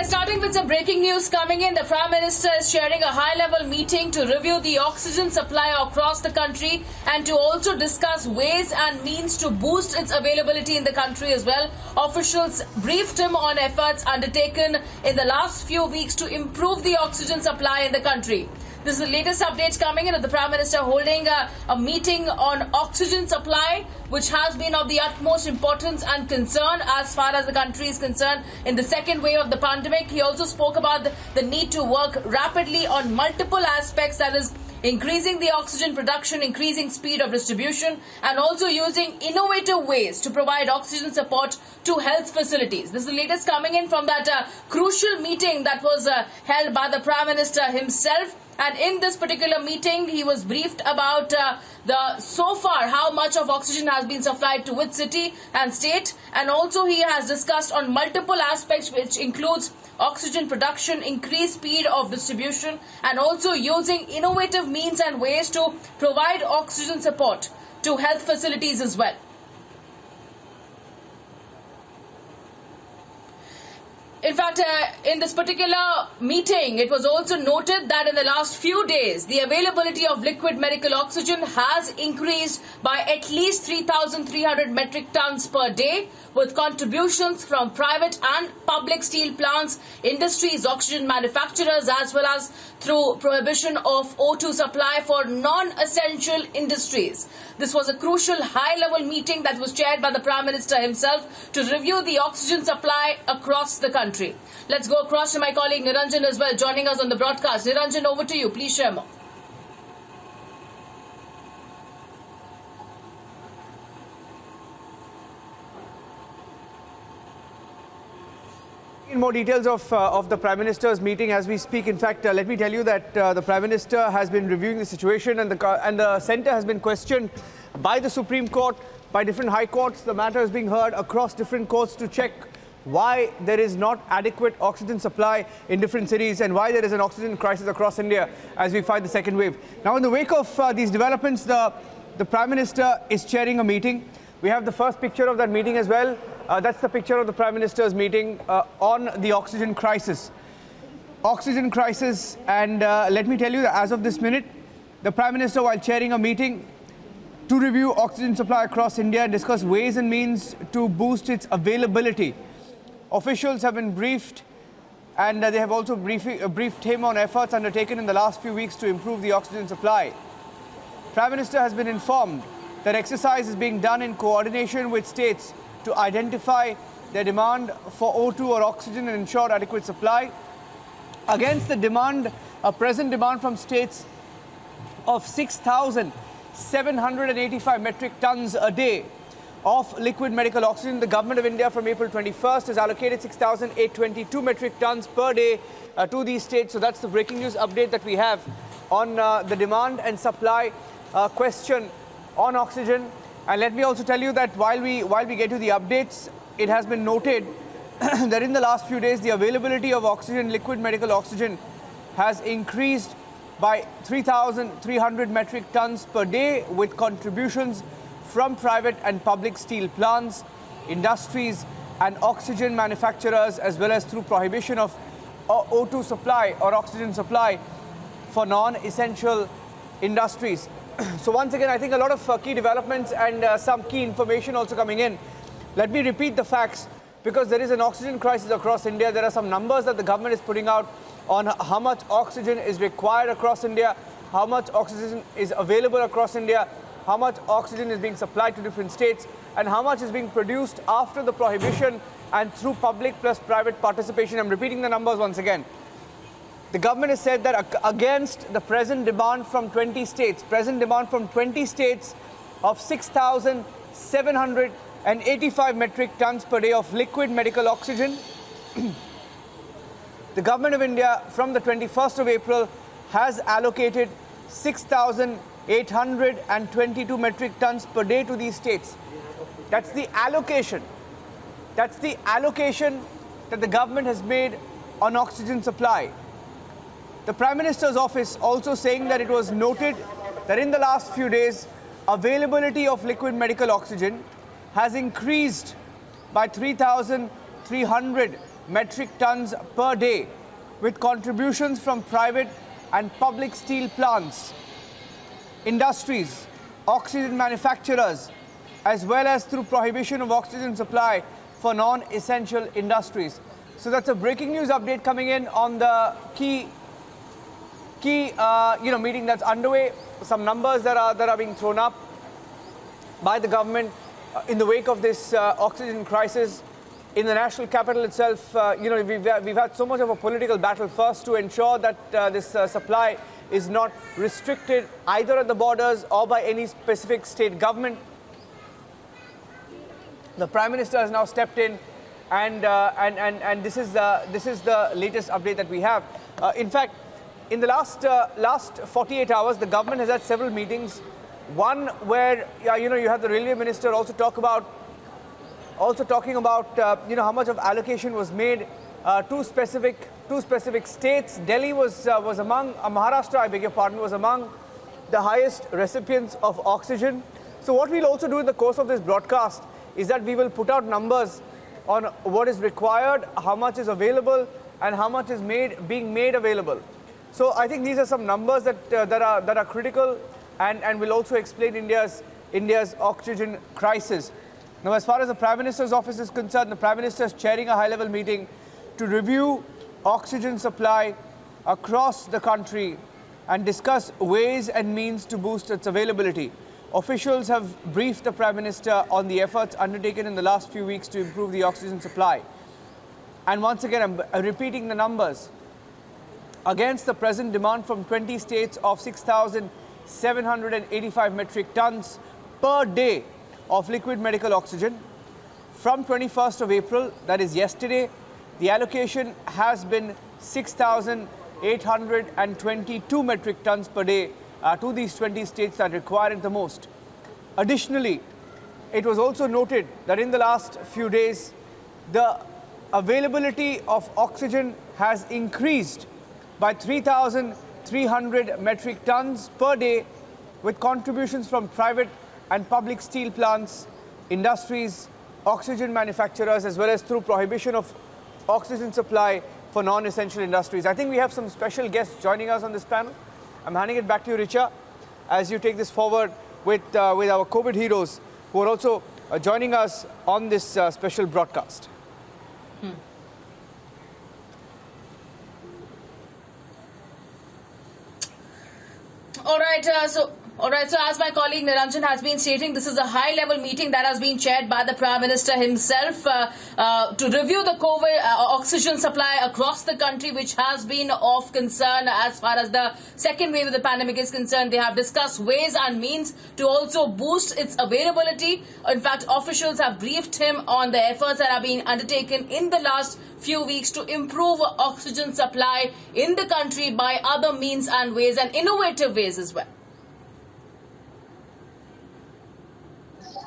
Starting with some breaking news coming in. The Prime Minister is chairing a high-level meeting to review the oxygen supply across the country and to also discuss ways and means to boost its availability in the country as well. Officials briefed him on efforts undertaken in the last few weeks to improve the oxygen supply in the country. This is the latest update coming in of the Prime Minister holding a meeting on oxygen supply, which has been of the utmost importance and concern as far as the country is concerned in the second wave of the pandemic. He also spoke about the need to work rapidly on multiple aspects, that is, increasing the oxygen production, increasing speed of distribution, and also using innovative ways to provide oxygen support to health facilities. This is the latest coming in from that crucial meeting that was held by the Prime Minister himself. And in this particular meeting, he was briefed about so far how much of oxygen has been supplied to which city and state. And also he has discussed on multiple aspects, which includes oxygen production, increased speed of distribution, and also using innovative means and ways to provide oxygen support to health facilities as well. In fact, in this particular meeting, it was also noted that in the last few days, the availability of liquid medical oxygen has increased by at least 3,300 metric tons per day, with contributions from private and public steel plants, industries, oxygen manufacturers, as well as through prohibition of O2 supply for non-essential industries. This was a crucial high-level meeting that was chaired by the Prime Minister himself to review the oxygen supply across the country. Let's go across to my colleague Niranjan as well, joining us on the broadcast. Niranjan, over to you. Please share more. In more details of the Prime Minister's meeting as we speak. In fact, let me tell you that the Prime Minister has been reviewing the situation, and the centre has been questioned by the Supreme Court, by different high courts. The matter is being heard across different courts to check why there is not adequate oxygen supply in different cities and why there is an oxygen crisis across India as we fight the second wave. Now, in the wake of these developments, the Prime Minister is chairing a meeting. We have the first picture of that meeting as well. That's the picture of the Prime Minister's meeting on the oxygen crisis. Oxygen crisis, and let me tell you that as of this minute, the Prime Minister, while chairing a meeting to review oxygen supply across India and discuss ways and means to boost its availability, officials have been briefed, and they have also briefed him on efforts undertaken in the last few weeks to improve the oxygen supply. Prime Minister has been informed that exercise is being done in coordination with states to identify their demand for O2 or oxygen and ensure adequate supply against the demand, a present demand from states of 6,785 metric tons a day of liquid medical oxygen. The Government of India from April 21st has allocated 6,822 metric tons per day to these states. So that's the breaking news update that we have on the demand and supply question on oxygen. And let me also tell you that while we get to the updates, it has been noted that in the last few days, the availability of oxygen, liquid medical oxygen, has increased by 3,300 metric tons per day, with contributions from private and public steel plants, industries, and oxygen manufacturers, as well as through prohibition of O2 supply or oxygen supply for non-essential industries. So once again, I think a lot of key developments and some key information also coming in. Let me repeat the facts, because there is an oxygen crisis across India. There are some numbers that the government is putting out on how much oxygen is required across India, how much oxygen is available across India, how much oxygen is being supplied to different states, and how much is being produced after the prohibition and through public plus private participation. I'm repeating the numbers once again. The government has said that against the present demand from 20 states, of 6,785 metric tons per day of liquid medical oxygen, the Government of India from the 21st of April has allocated 6,822 metric tons per day to these states. That's the allocation. That's the allocation that the government has made on oxygen supply. The Prime Minister's office also saying that it was noted that in the last few days, availability of liquid medical oxygen has increased by 3,300 metric tons per day, with contributions from private and public steel plants, industries, oxygen manufacturers, as well as through prohibition of oxygen supply for non-essential industries. So that's a breaking news update coming in on the key meeting that's underway. Some numbers that are being thrown up by the government in the wake of this oxygen crisis in the national capital itself. We've had so much of a political battle first to ensure that this supply is not restricted either at the borders or by any specific state government. The Prime Minister has now stepped in, and this is the latest update that we have. In fact, in the last 48 hours, the government has had several meetings. One where you had the railway minister also talking about how much of allocation was made to specific states. Delhi was among Maharashtra, I beg your pardon, was among the highest recipients of oxygen. So what we'll also do in the course of this broadcast is that we will put out numbers on what is required, how much is available, and how much is being made available. So I think these are some numbers that are critical, and will also explain India's oxygen crisis. Now, as far as the Prime Minister's office is concerned, the Prime Minister is chairing a high-level meeting to review oxygen supply across the country and discuss ways and means to boost its availability. Officials have briefed the Prime Minister on the efforts undertaken in the last few weeks to improve the oxygen supply. And once again, I'm repeating the numbers. Against the present demand from 20 states of 6,785 metric tons per day of liquid medical oxygen, from 21st of April, that is yesterday, the allocation has been 6,822 metric tons per day to these 20 states that require it the most. Additionally, it was also noted that in the last few days, the availability of oxygen has increased by 3,300 metric tons per day, with contributions from private and public steel plants, industries, oxygen manufacturers, as well as through prohibition of oxygen supply for non-essential industries. I think we have some special guests joining us on this panel. I'm handing it back to you, Richa, as you take this forward with our COVID heroes who are also joining us on this special broadcast. All right, so as my colleague Niranjan has been stating, this is a high-level meeting that has been chaired by the Prime Minister himself to review the COVID oxygen supply across the country, which has been of concern as far as the second wave of the pandemic is concerned. They have discussed ways and means to also boost its availability. In fact, officials have briefed him on the efforts that are being undertaken in the last few weeks to improve oxygen supply in the country by other means and ways and innovative ways as well.